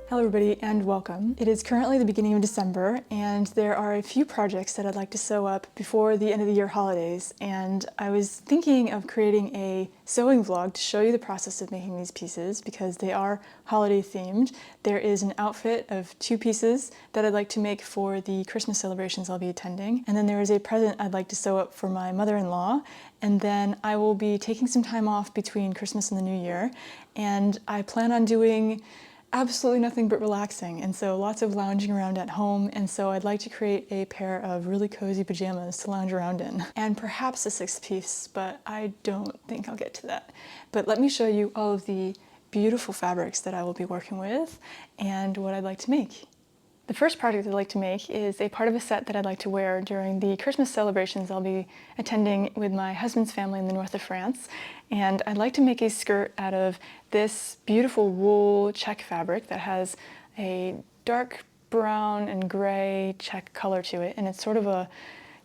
Hello everybody and welcome. It is currently the beginning of December and there are a few projects that I'd like to sew up before the end of the year holidays, and I was thinking of creating a sewing vlog to show you the process of making these pieces because they are holiday themed. There is an outfit of 2 pieces that I'd like to make for the Christmas celebrations I'll be attending, and then there is a present I'd like to sew up for my mother-in-law, and then I will be taking some time off between Christmas and the New Year, and I plan on doing absolutely nothing but relaxing, and so lots of lounging around at home, and so I'd like to create a pair of really cozy pajamas to lounge around in. And perhaps a 6-piece, but I don't think I'll get to that. But let me show you all of the beautiful fabrics that I will be working with and what I'd like to make. The first project I'd like to make is a part of a set that I'd like to wear during the Christmas celebrations I'll be attending with my husband's family in the north of France. And I'd like to make a skirt out of this beautiful wool check fabric that has a dark brown and gray check color to it. And it's sort of a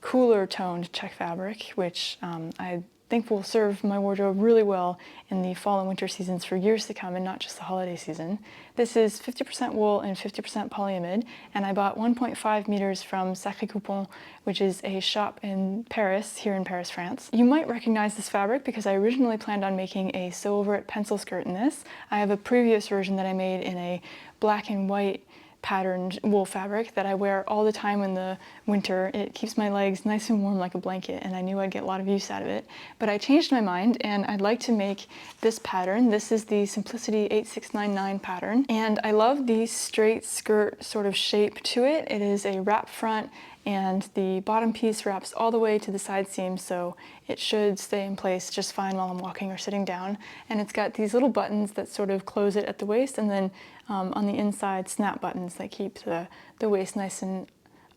cooler toned check fabric, which I think will serve my wardrobe really well in the fall and winter seasons for years to come and not just the holiday season. This is 50% wool and 50% polyamide, and I bought 1.5 meters from Sacré Coupon, which is a shop in Paris, here in Paris, France. You might recognize this fabric because I originally planned on making a sew over it pencil skirt in this. I have a previous version that I made in a black and white patterned wool fabric that I wear all the time in the winter. It keeps my legs nice and warm like a blanket, and I knew I'd get a lot of use out of it. But I changed my mind and I'd like to make this pattern. This is the Simplicity 8699 pattern, and I love the straight skirt sort of shape to it. It is a wrap front, and the bottom piece wraps all the way to the side seam, so it should stay in place just fine while I'm walking or sitting down. And it's got these little buttons that sort of close it at the waist, and then on the inside snap buttons that keep the waist nice and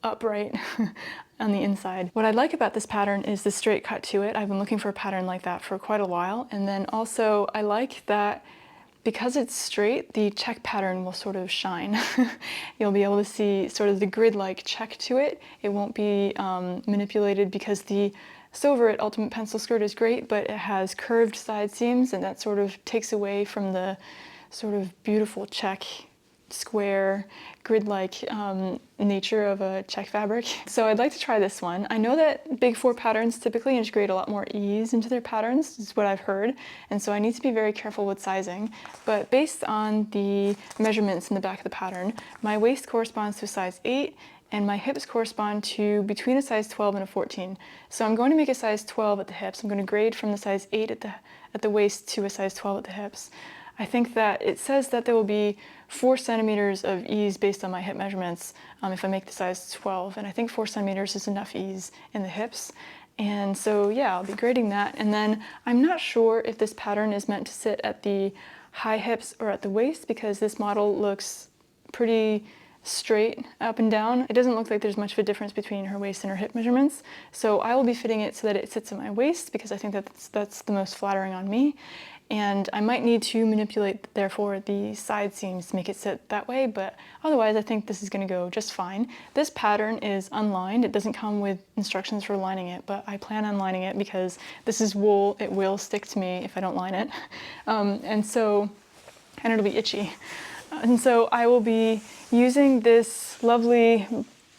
upright on the inside. What I like about this pattern is the straight cut to it. I've been looking for a pattern like that for quite a while, and then also I like that because it's straight, the check pattern will sort of shine. You'll be able to see sort of the grid-like check to it. It won't be manipulated because the sew over it ultimate pencil skirt is great, but it has curved side seams, and that sort of takes away from the sort of beautiful check, square, grid-like nature of a check fabric. So I'd like to try this one. I know that Big Four patterns typically integrate a lot more ease into their patterns, is what I've heard, and so I need to be very careful with sizing. But based on the measurements in the back of the pattern, my waist corresponds to a size 8, and my hips correspond to between a size 12 and a 14. So I'm going to make a size 12 at the hips. I'm going to grade from the size 8 at the waist to a size 12 at the hips. I think that it says that there will be 4 centimeters of ease based on my hip measurements if I make the size 12, and I think 4 centimeters is enough ease in the hips. And so yeah, I'll be grading that. And then I'm not sure if this pattern is meant to sit at the high hips or at the waist, because this model looks pretty straight up and down. It doesn't look like there's much of a difference between her waist and her hip measurements. So I will be fitting it so that it sits at my waist because I think that's the most flattering on me. And I might need to manipulate, therefore, the side seams to make it sit that way, but otherwise I think this is going to go just fine. This pattern is unlined. It doesn't come with instructions for lining it, but I plan on lining it because this is wool. It will stick to me if I don't line it. And it'll be itchy. And so I will be using this lovely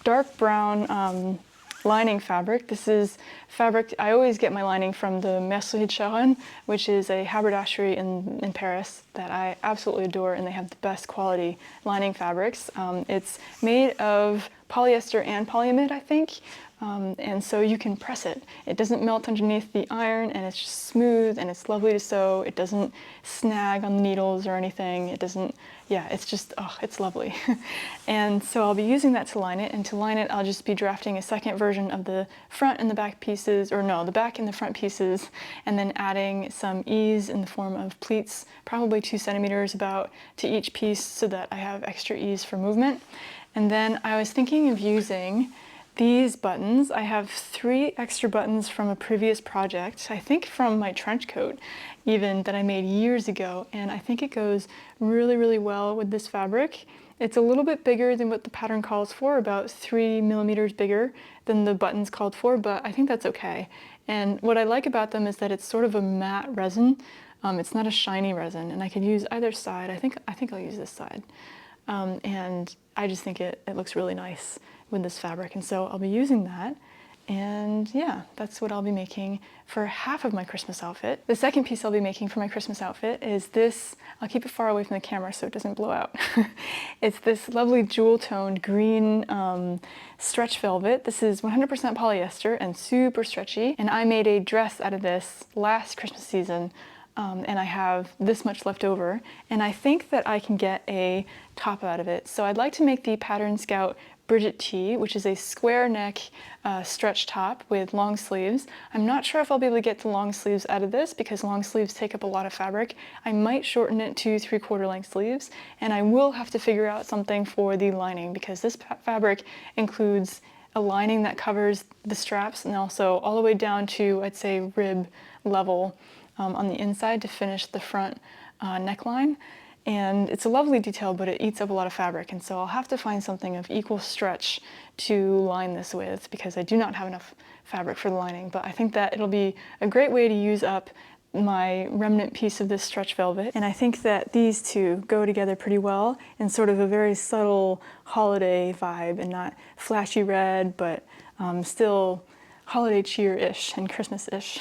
dark brown lining fabric. This is fabric, I always get my lining from the Mercerie de Charonne, which is a haberdashery in Paris that I absolutely adore, and they have the best quality lining fabrics. It's made of polyester and polyamide, I think, and so you can press it. It doesn't melt underneath the iron, and it's just smooth, and it's lovely to sew. It doesn't snag on the needles or anything. It doesn't, yeah, it's just, oh, it's lovely. And so I'll be using that to line it, and to line it I'll just be drafting a second version of the front and the back pieces, or no, the back and the front pieces, and then adding some ease in the form of pleats, probably 2 centimeters about to each piece so that I have extra ease for movement. And then I was thinking of using these buttons. I have 3 extra buttons from a previous project, I think from my trench coat even, that I made years ago, and I think it goes really, really well with this fabric. It's a little bit bigger than what the pattern calls for, about 3 millimeters bigger than the buttons called for, but I think that's okay. And what I like about them is that it's sort of a matte resin. It's not a shiny resin, and I could use either side. I think I'll use this side. and I just think it looks really nice with this fabric, and so I'll be using that. And yeah, that's what I'll be making for half of my Christmas outfit. The second piece I'll be making for my Christmas outfit is this. I'll keep it far away from the camera so it doesn't blow out. It's this lovely jewel-toned green stretch velvet. This is 100% polyester and super stretchy. And I made a dress out of this last Christmas season, and I have this much left over. And I think that I can get a top out of it. So I'd like to make the Pattern Scout Bridget tee, which is a square neck stretch top with long sleeves. I'm not sure if I'll be able to get the long sleeves out of this because long sleeves take up a lot of fabric. I might shorten it to 3/4 length sleeves, and I will have to figure out something for the lining because this fabric includes a lining that covers the straps and also all the way down to, I'd say, rib level on the inside to finish the front neckline. And it's a lovely detail, but it eats up a lot of fabric, and so I'll have to find something of equal stretch to line this with because I do not have enough fabric for the lining. But I think that it'll be a great way to use up my remnant piece of this stretch velvet, and I think that these two go together pretty well in sort of a very subtle holiday vibe and not flashy red, but still holiday cheer-ish and Christmas-ish.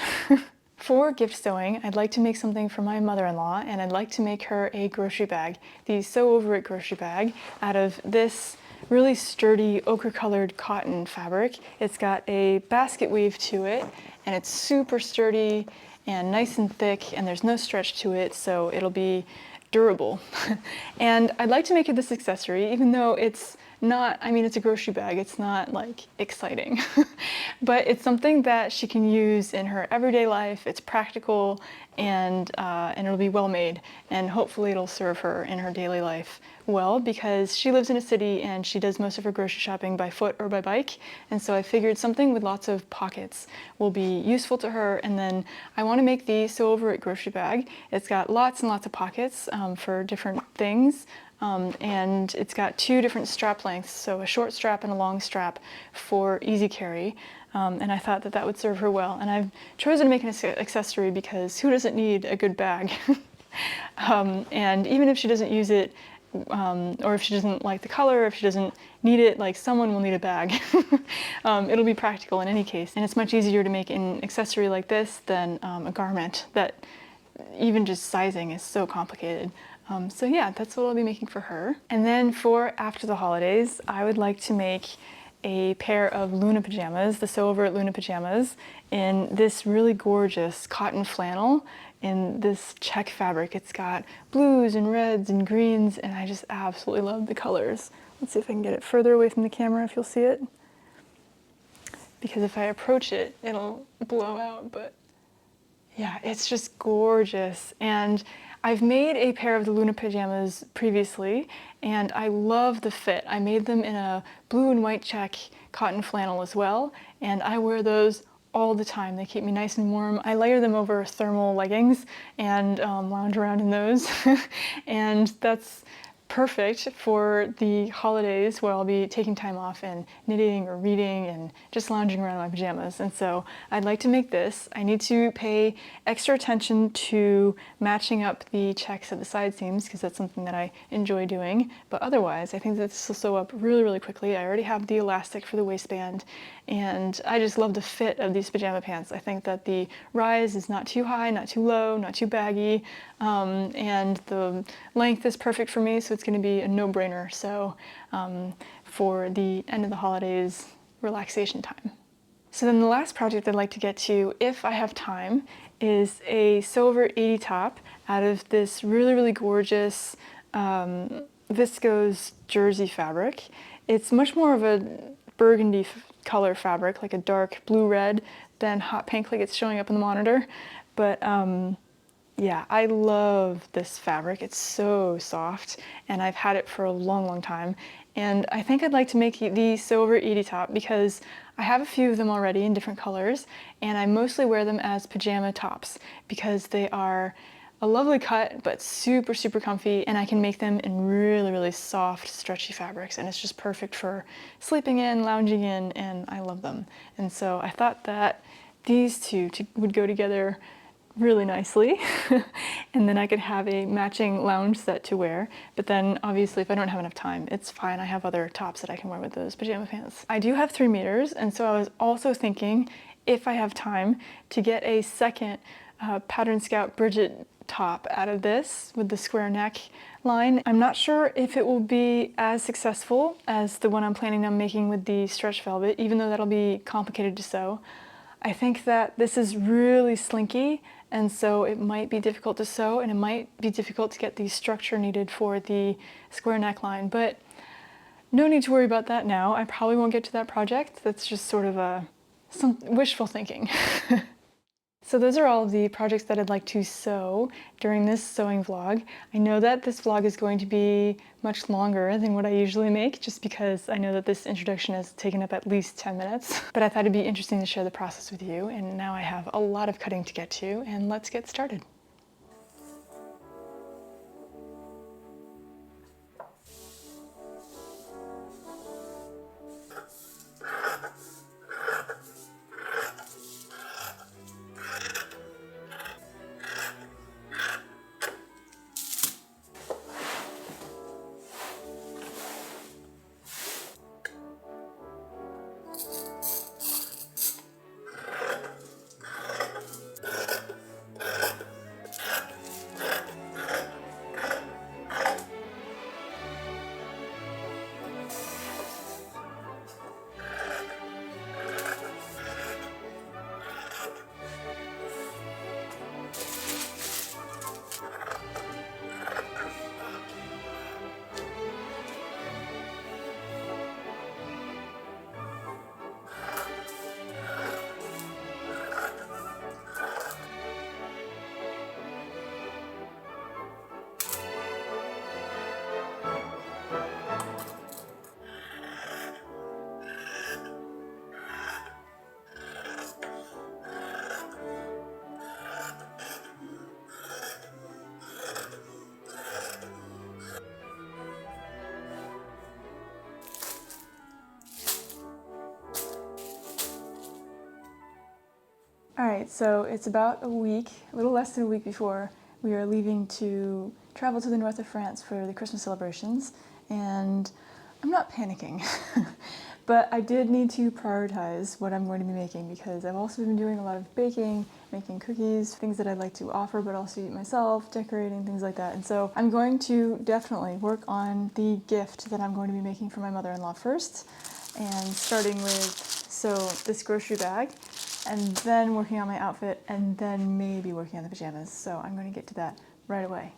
For gift sewing, I'd like to make something for my mother-in-law, and I'd like to make her a grocery bag. The Sew Over It grocery bag out of this really sturdy ochre-colored cotton fabric. It's got a basket weave to it, and it's super sturdy and nice and thick, and there's no stretch to it, so it'll be durable. And I'd like to make it this accessory, even though it's not, I mean, it's a grocery bag, it's not like exciting, but it's something that she can use in her everyday life. It's practical, and it'll be well made, and hopefully it'll serve her in her daily life well, because she lives in a city and she does most of her grocery shopping by foot or by bike, and so I figured something with lots of pockets will be useful to her. And then I want to make the Sew Over It grocery bag. It's got lots and lots of pockets for different things. And it's got two different strap lengths, so a short strap and a long strap for easy carry. And I thought that that would serve her well. And I've chosen to make an accessory because who doesn't need a good bag? And even if she doesn't use it, or if she doesn't like the color, if she doesn't need it, like, someone will need a bag. It'll be practical in any case. And it's much easier to make an accessory like this than a garment that even just sizing is so complicated. So yeah, that's what I'll be making for her. And then for after the holidays, I would like to make a pair of Luna pajamas, the Sew Over It Luna pajamas, in this really gorgeous cotton flannel in this check fabric. It's got blues and reds and greens, and I just absolutely love the colors. Let's see if I can get it further away from the camera if you'll see it. Because if I approach it, it'll blow out, but yeah, it's just gorgeous. And I've made a pair of the Luna pajamas previously, and I love the fit. I made them in a blue and white check cotton flannel as well, and I wear those all the time. They keep me nice and warm. I layer them over thermal leggings and lounge around in those, and that's perfect for the holidays where I'll be taking time off and knitting or reading and just lounging around in my pajamas. And so I'd like to make this. I need to pay extra attention to matching up the checks at the side seams because that's something that I enjoy doing. But otherwise, I think that this will sew up really, really quickly. I already have the elastic for the waistband, and I just love the fit of these pajama pants. I think that the rise is not too high, not too low, not too baggy, and the length is perfect for me, so it's going to be a no-brainer. So for the end of the holidays relaxation time. So then the last project I'd like to get to, if I have time, is a Sew Over It 80 top out of this really, really gorgeous viscose jersey fabric. It's much more of a burgundy color fabric, like a dark blue-red, than hot pink like it's showing up in the monitor. But yeah, I love this fabric. It's so soft, and I've had it for a long, long time. And I think I'd like to make the Sew Over It 80 top because I have a few of them already in different colors, and I mostly wear them as pajama tops because they are a lovely cut, but super, super comfy, and I can make them in really, really soft, stretchy fabrics, and it's just perfect for sleeping in, lounging in, and I love them. And so I thought that these two would go together really nicely and then I could have a matching lounge set to wear. But then obviously if I don't have enough time, it's fine. I have other tops that I can wear with those pajama pants. I do have 3 meters, and so I was also thinking, if I have time, to get a second Pattern Scout Bridget top out of this with the square neck line. I'm not sure if it will be as successful as the one I'm planning on making with the stretch velvet, even though that'll be complicated to sew. I think that this is really slinky, and so it might be difficult to sew, and it might be difficult to get the structure needed for the square neckline, but no need to worry about that now. I probably won't get to that project. That's just sort of some wishful thinking. So those are all of the projects that I'd like to sew during this sewing vlog. I know that this vlog is going to be much longer than what I usually make, just because I know that this introduction has taken up at least 10 minutes. But I thought it'd be interesting to share the process with you, and now I have a lot of cutting to get to, and let's get started. All right, so it's about a week, a little less than a week before we are leaving to travel to the north of France for the Christmas celebrations, and I'm not panicking, but I did need to prioritize what I'm going to be making because I've also been doing a lot of baking, making cookies, things that I'd like to offer but also eat myself, decorating, things like that. And so I'm going to definitely work on the gift that I'm going to be making for my mother-in-law first, and starting with, so this grocery bag, and then working on my outfit, and then maybe working on the pajamas. So I'm going to get to that right away.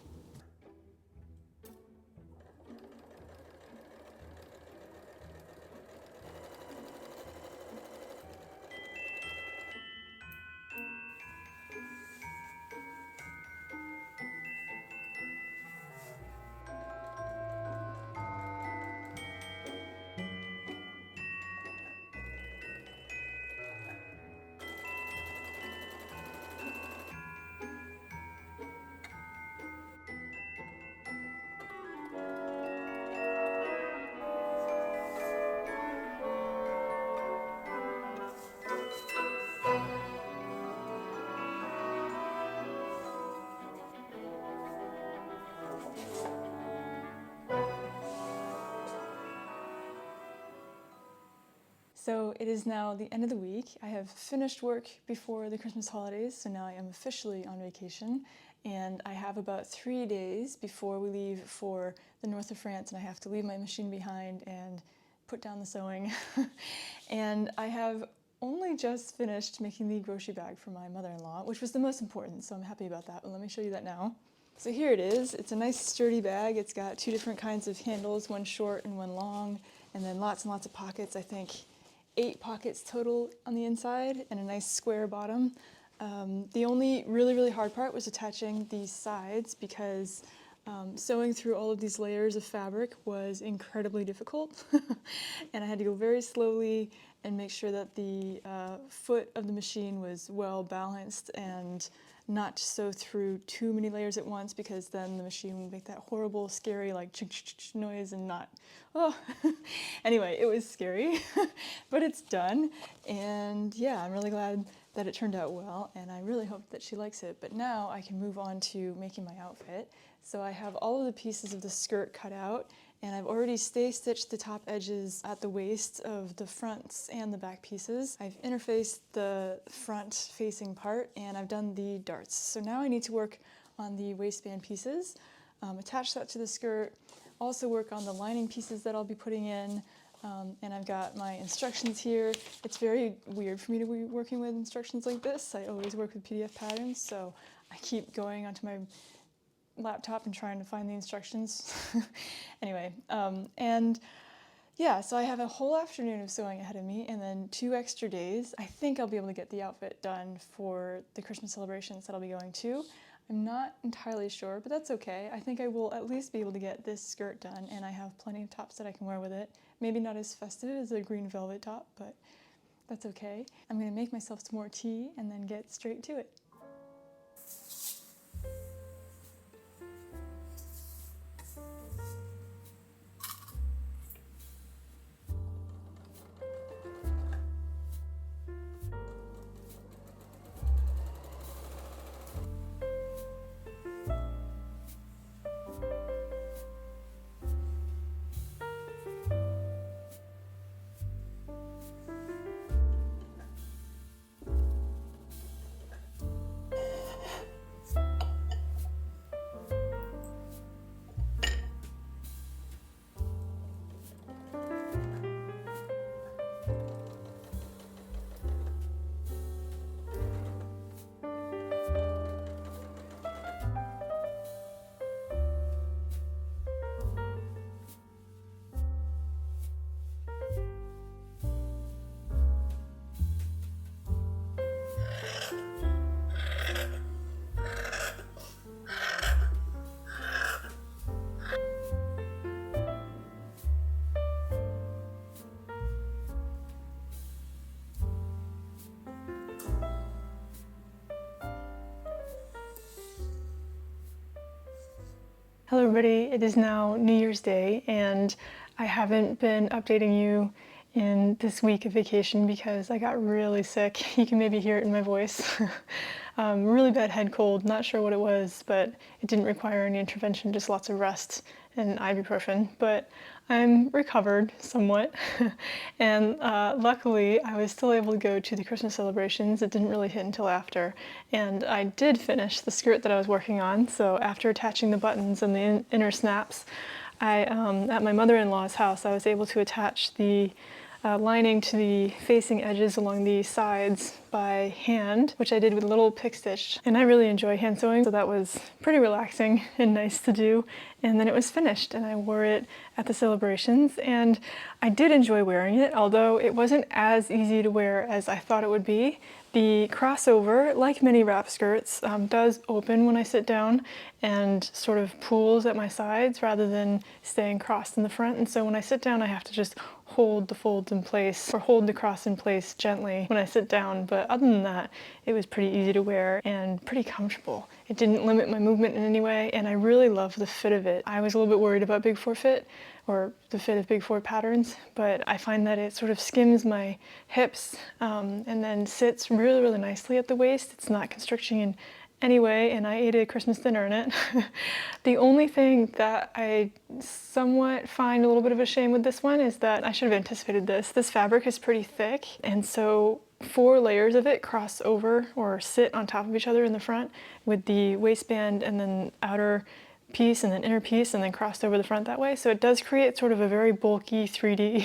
So it is now the end of the week. I have finished work before the Christmas holidays, so now I am officially on vacation, and I have about 3 days before we leave for the north of France, and I have to leave my machine behind and put down the sewing. And I have only just finished making the grocery bag for my mother-in-law, which was the most important, so I'm happy about that, but let me show you that now. So here it is. It's a nice sturdy bag. It's got 2 different kinds of handles, one short and one long, and then lots and lots of pockets. I think 8 pockets total on the inside and a nice square bottom. The only really hard part was attaching these sides because sewing through all of these layers of fabric was incredibly difficult. And I had to go very slowly and make sure that the foot of the machine was well balanced and not sew through too many layers at once, because then the machine would make that horrible, scary, like noise and not, oh. Anyway, it was scary, but it's done. And yeah, I'm really glad that it turned out well, and I really hope that she likes it. But now I can move on to making my outfit. So I have all of the pieces of the skirt cut out, and I've already stay stitched the top edges at the waist of the fronts and the back pieces. I've interfaced the front facing part, and I've done the darts. So now I need to work on the waistband pieces, attach that to the skirt, also work on the lining pieces that I'll be putting in, and I've got my instructions here. It's very weird for me to be working with instructions like this. I always work with PDF patterns, so I keep going onto my laptop and trying to find the instructions. Anyway, and yeah, so I have a whole afternoon of sewing ahead of me and then 2 extra days. I think I'll be able to get the outfit done for the Christmas celebrations that I'll be going to. I'm not entirely sure, but that's okay. I think I will at least be able to get this skirt done, and I have plenty of tops that I can wear with it. Maybe not as festive as a green velvet top, but that's okay. I'm gonna make myself some more tea and then get straight to it. Hello everybody, it is now New Year's Day and I haven't been updating you in this week of vacation because I got really sick. You can maybe hear it in my voice. Really bad head cold, not sure what it was, but it didn't require any intervention, just lots of rest and ibuprofen. But I'm recovered somewhat, and luckily I was still able to go to the Christmas celebrations. It didn't really hit until after, and I did finish the skirt that I was working on. So after attaching the buttons and the inner snaps, at my mother-in-law's house, I was able to attach the lining to the facing edges along the sides by hand, which I did with a little pick stitch. And I really enjoy hand sewing, so that was pretty relaxing and nice to do. And then it was finished and I wore it at the celebrations, and I did enjoy wearing it, although it wasn't as easy to wear as I thought it would be. The crossover, like many wrap skirts, does open when I sit down and sort of pools at my sides rather than staying crossed in the front. And so when I sit down, I have to just hold the folds in place or hold the cross in place gently when I sit down. But other than that, it was pretty easy to wear and pretty comfortable. It didn't limit my movement in any way, and I really love the fit of it. I was a little bit worried about Big Four fit, or the fit of Big Four patterns, but I find that it sort of skims my hips and then sits really, really nicely at the waist. It's not constricting in any way, and I ate a Christmas dinner in it. The only thing that I somewhat find a little bit of a shame with this one is that I should have anticipated this. This fabric is pretty thick, and so 4 layers of it cross over or sit on top of each other in the front with the waistband and then outer piece and then inner piece and then crossed over the front that way. So it does create sort of a very bulky 3D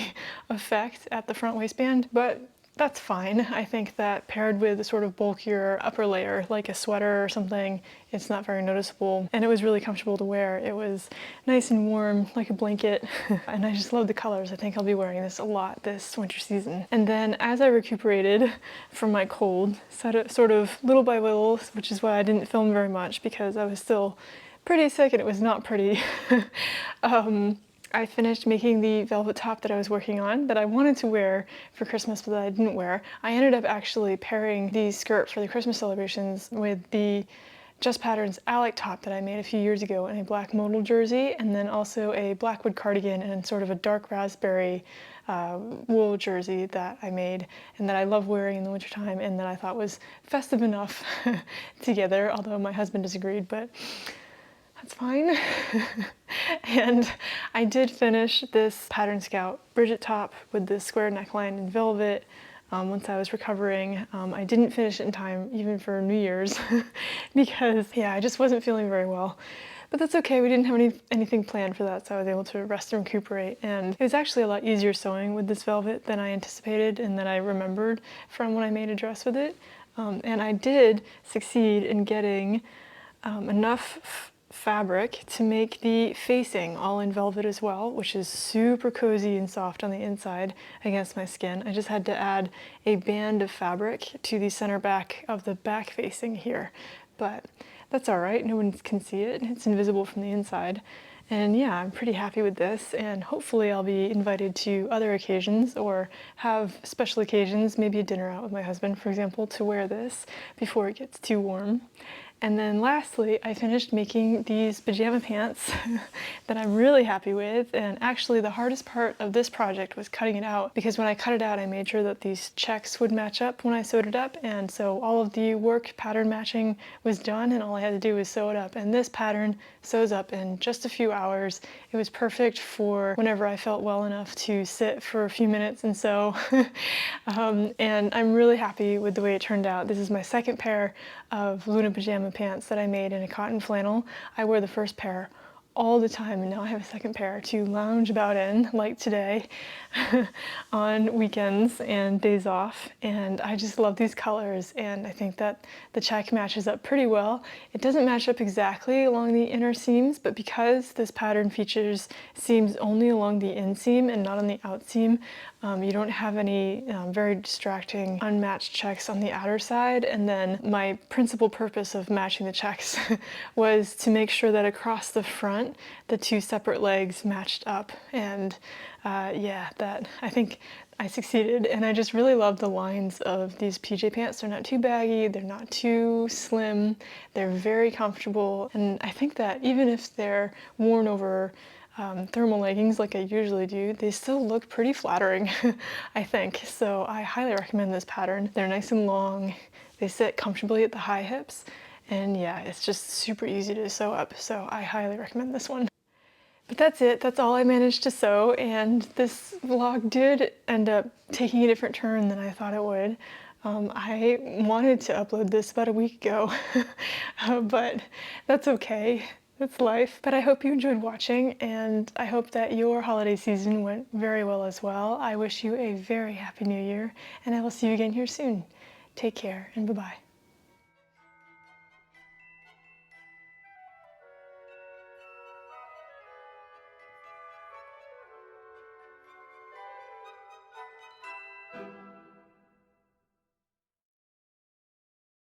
effect at the front waistband, but that's fine. I think that paired with a sort of bulkier upper layer, like a sweater or something, it's not very noticeable. And it was really comfortable to wear. It was nice and warm, like a blanket. And I just love the colors. I think I'll be wearing this a lot this winter season. And then as I recuperated from my cold, sort of little by little, which is why I didn't film very much because I was still pretty sick and it was not pretty. I finished making the velvet top that I was working on that I wanted to wear for Christmas but that I didn't wear. I ended up actually pairing the skirt for the Christmas celebrations with the Just Patterns Alec top that I made a few years ago in a black modal jersey, and then also a Blackwood cardigan and sort of a dark raspberry wool jersey that I made and that I love wearing in the wintertime and that I thought was festive enough together, although my husband disagreed, but that's fine. And I did finish this Pattern Scout Bridget top with the square neckline in velvet once I was recovering. I didn't finish it in time even for New Year's because yeah, I just wasn't feeling very well. But that's okay, we didn't have anything planned for that, so I was able to rest and recuperate. And it was actually a lot easier sewing with this velvet than I anticipated and that I remembered from when I made a dress with it. And I did succeed in getting enough fabric to make the facing all in velvet as well, which is super cozy and soft on the inside against my skin. I just had to add a band of fabric to the center back of the back facing here, but that's all right, no one can see it, it's invisible from the inside. And yeah, I'm pretty happy with this, and hopefully I'll be invited to other occasions or have special occasions, maybe a dinner out with my husband, for example, to wear this before it gets too warm. And then lastly, I finished making these pajama pants that I'm really happy with. And actually the hardest part of this project was cutting it out, because when I cut it out, I made sure that these checks would match up when I sewed it up. And so all of the work pattern matching was done and all I had to do was sew it up. And this pattern sews up in just a few hours. It was perfect for whenever I felt well enough to sit for a few minutes and sew. And I'm really happy with the way it turned out. This is my second pair of Luna pajama pants that I made in a cotton flannel. I wear the first pair all the time, and now I have a second pair to lounge about in, like today, on weekends and days off. And I just love these colors, and I think that the check matches up pretty well. It doesn't match up exactly along the inner seams, but because this pattern features seams only along the inseam and not on the outseam, you don't have any very distracting unmatched checks on the outer side. And then my principal purpose of matching the checks was to make sure that across the front, the two separate legs matched up. And yeah, that I think I succeeded. And I just really love the lines of these PJ pants. They're not too baggy, they're not too slim, they're very comfortable. And I think that even if they're worn over thermal leggings like I usually do, they still look pretty flattering, I think. So I highly recommend this pattern. They're nice and long, they sit comfortably at the high hips, and yeah, it's just super easy to sew up. So I highly recommend this one. But that's it, that's all I managed to sew, and this vlog did end up taking a different turn than I thought it would. I wanted to upload this about a week ago, but that's okay. That's life. But I hope you enjoyed watching, and I hope that your holiday season went very well as well. I wish you a very happy new year, and I will see you again here soon. Take care, and bye-bye.